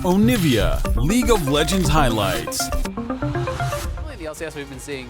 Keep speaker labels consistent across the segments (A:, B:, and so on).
A: Onivia, League of Legends highlights.
B: In the LCS, we've been seeing,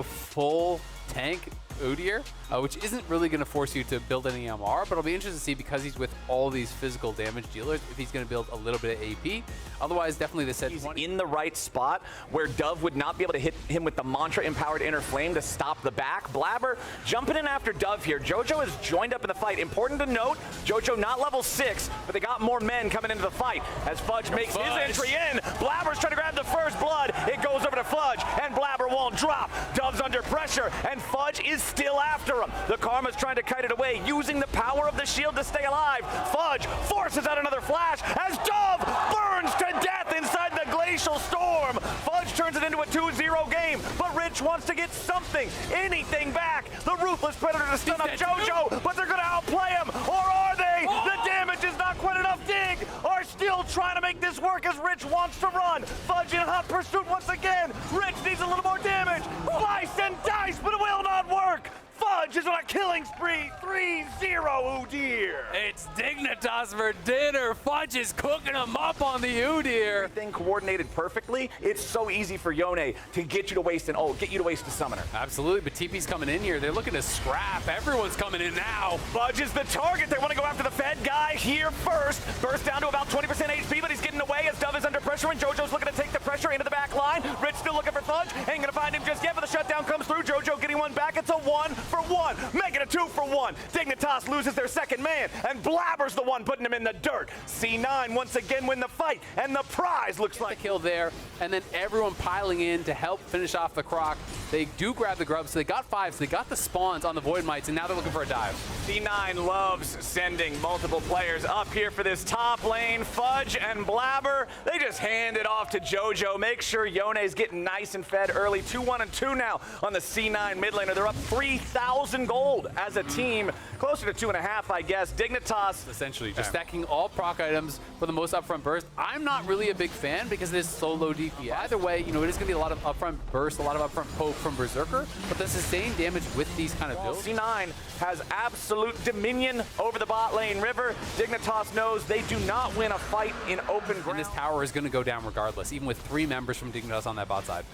B: full tank Udyr, which isn't really going to force you to build any MR, but it'll be interesting to see, because he's with all these physical damage dealers, if he's going to build a little bit of AP. Otherwise, definitely the set.
C: He's in the right spot where Dove would not be able to hit him with the Mantra-empowered Inner Flame to stop the back. Blabber jumping in after Dove here. Jojo has joined up in the fight. Important to note, Jojo not level 6, but they got more men coming into the fight as Fudge makes his entry in. Blabber's trying to grab the first blood. It goes over to Fudge, and Blabber won't drop. Dove's under pressure, and Fudge is still after him. The Karma's trying to kite it away, using the power of the shield to stay alive. Fudge forces out another flash as Dove burns to death inside the Glacial Storm. Fudge turns it into a 2-0 game, but Rich wants to get something, anything back. The Ruthless Predator to stun up Jojo, but they're going to outplay him, or are they? The damage is not quite enough. Dig are still trying to make this work as Rich wants to run. Fudge in hot pursuit once again. Rich needs a little more damage. Slice and dice, but it will not work. Fudge is on a killing spree, 3-0 Udyr.
B: It's Dignitas for dinner. Fudge is cooking him up on the Udyr.
C: Everything coordinated perfectly. It's so easy for Yone to get you to waste an ult, get you to waste a summoner.
B: Absolutely, but TP's coming in here. They're looking to scrap. Everyone's coming in now.
C: Fudge is the target. They want to go after the Fed guy here first. Burst down to about 20% HP, but he's getting away as Dove is under pressure, and Jojo's looking to take the pressure into the back line. Rich still looking for Fudge. Ain't gonna find him just yet, but the shutdown comes through. Jojo getting one back. It's a 1-for-1. Make it a 2-for-1. Dignitas loses their second man, and Blabber's the one putting him in the dirt. C9 once again win the fight, and the prize looks like
B: a kill there, and then everyone piling in to help finish off the Croc. They do grab the grub, so they got 5, so they got the spawns on the Void Mites, and now they're looking for a dive.
C: C9 loves sending multiple players up here for this top lane. Fudge and Blabber, they just hand it off to Jojo. Make sure Yone's getting nice and fed early. 2-1 and 2 now on the C9 mid laner. They're up 3,000 gold as a team. Closer to 2.5, I guess. Dignitas
B: essentially just stacking all proc items for the most upfront burst. I'm not really a big fan because it is so low DPS. Either way, it is going to be a lot of upfront burst, a lot of upfront poke from Berserker, but the sustained damage with these kind of builds.
C: C9 has absolute dominion over the bot lane river. Dignitas knows they do not win a fight in open ground.
B: And this tower is going to go down regardless, even with 3 members from Dignitas on that bot side.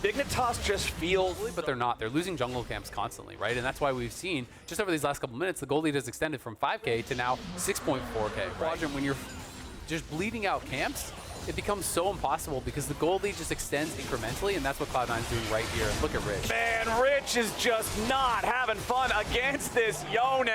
C: Dignitas just feels...
B: But they're not. They're losing jungle camps constantly, right? And that's why we've seen, just over these last couple minutes, the gold lead has extended from 5K to now 6.4K. Right? When you're just bleeding out camps, it becomes so impossible because the gold lead just extends incrementally, and that's what Cloud9 is doing right here. And look at Rich.
C: Man, Rich is just not having fun against this Yone.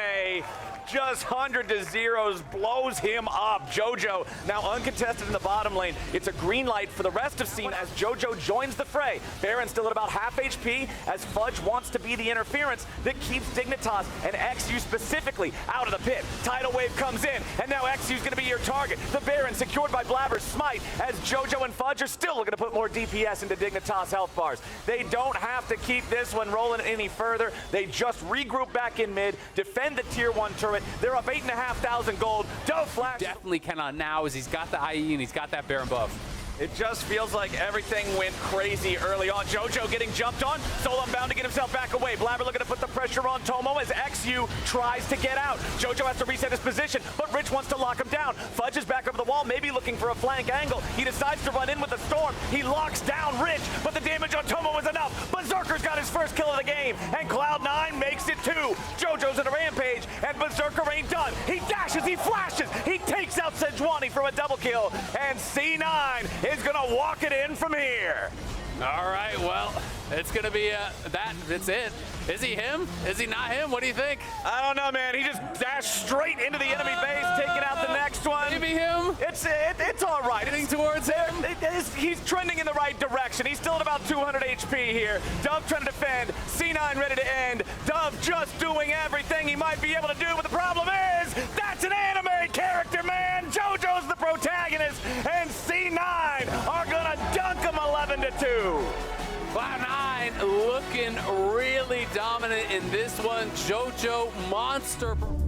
C: Just 100-0s, blows him up. Jojo now uncontested in the bottom lane. It's a green light for the rest of scene as Jojo joins the fray. Baron still at about half HP as Fudge wants to be the interference that keeps Dignitas and XU specifically out of the pit. Tidal wave comes in, and now XU's gonna be your target. The Baron secured by Blabber's smite as Jojo and Fudge are still looking to put more DPS into Dignitas health bars. They don't have to keep this one rolling any further. They just regroup back in mid, defend the tier 1 turret. They're up 8,500 gold. Dove flash.
B: Definitely cannot now as he's got the IE and he's got that Baron buff.
C: It just feels like everything went crazy early on. Jojo getting jumped on. Solon bound to get himself back away. Blabber looking to put the pressure on Tomo as XU tries to get out. Jojo has to reset his position, but Rich wants to lock him down. Fudge is back over the wall, maybe looking for a flank angle. He decides to run in with the storm. He locks down Rich, but the damage on Tomo is enough. Berserker's got his first kill of the game, and Cloud9 makes it 2. Jojo's in a rampage, and Berserker ain't done. He dashes, he flashes, he takes out Sejuani from a double kill, and C9 is gonna walk it in from here.
B: All right, well, it's gonna be that's it. Is he him? Is he not him? What do you think?
C: I don't know, man. He just dashed straight into the enemy base, taking out the next one.
B: Maybe him?
C: It's all right.
B: Heading towards him?
C: He's trending in the right direction. He's still at about 200 HP here. Dove trying to defend. C9 ready to end. Dove just doing everything he might be able to do, but the problem is that's an anime character, man. JoJo's the protagonist, and C9 are gonna dunk him 11-2.
B: Cloud9 looking really dominant in this one. JoJo monster performance.